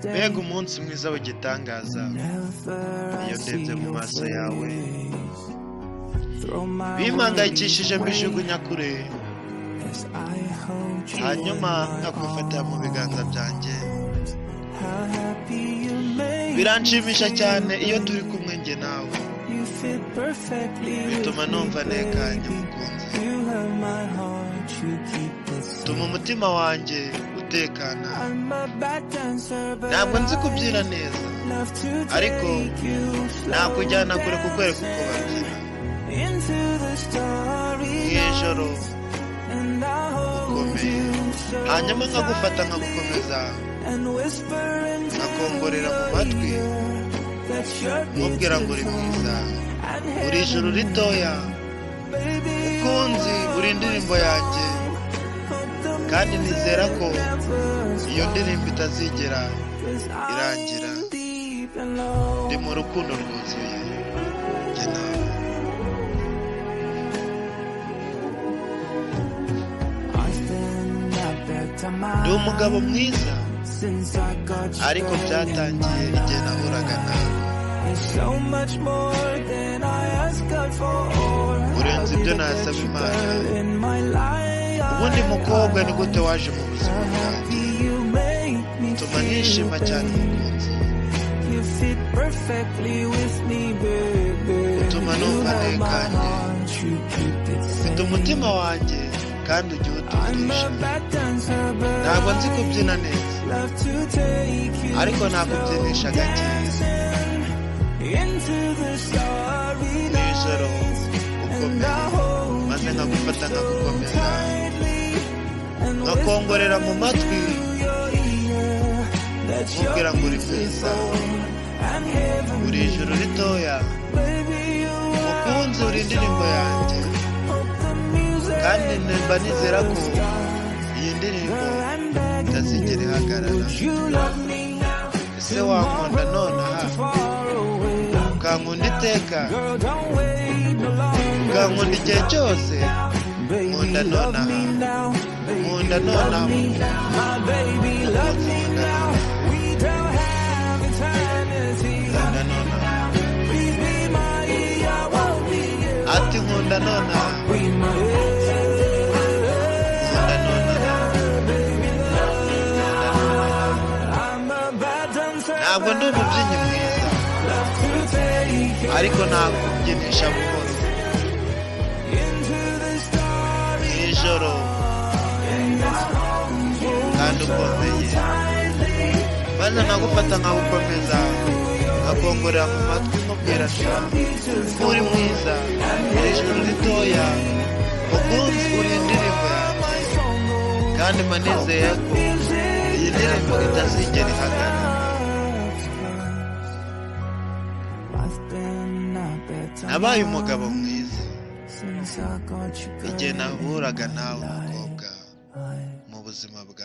mbega umunsi mwiza w'igitangaza iyo ndebye mu maso yawe bimpangayikishije mbijugunya kure hanyuma nkakwifatira mu biganza byanjye biranshimisha cyane iyo turi kumwe njye nawe bituma numva ntekanye mukunzi tuma umutima wanjye utekana ntabwo nzi kubyina neza ariko nakujyana kure kukwereka uko babyina mw'ijoro ukomeye hanyuma nkagufata nkagukomeza nkakongorera mu matwi mubwira ngo uri mwiza uri ijuru ritoya mukunzi uri indirimbo yanjye kandi nizera ko iyo ndirimbo itazigera irangira ndi mu rukundo rwuzuye njye nawe ndi umugabo mwiza ariko byatangiye igihe nahuraga nawe urenze ibyo nasaba Imana ubundi mukobwa ni gute waje mu buzima bwanjye utuma nishima cyane mukunzi utuma numva ntekanye mfite umutima wanjye kandi ujya uwuturisha ntabwo nzi kubyina neza ariko nakubyinisha gakeya mw'ijoro ukomeye maze nkagufata nkagukomeza nkakongorera mu matwi mubwira ngo uri mwiza uri ijuru ritoya mukunzi uri indirimbo yanjye kandi mba nizera ko iyi ndirimbo itazigera ihagarara ese wankunda nonaha ukankunda iteka ukankunda igihe cyose nkunda nonaha nkunda nonaha ati nkunda nonaha ntabwo ndi umubyinnyi mwiza ariko nakubyinisha buhoro mw'ijoro kandi ukomeye maze nkagufata nkagukomeza nkakongorera mu matwi mubwira ko uri mwiza uri ijuru ritoya mukunzi uri indirimbo yanjye kandi mba nizeye ko iyi ndirimbo itazigera ihagarara nabaye umugabo mwiza igihe nahuraga nawe umukobwa mu buzima bwawe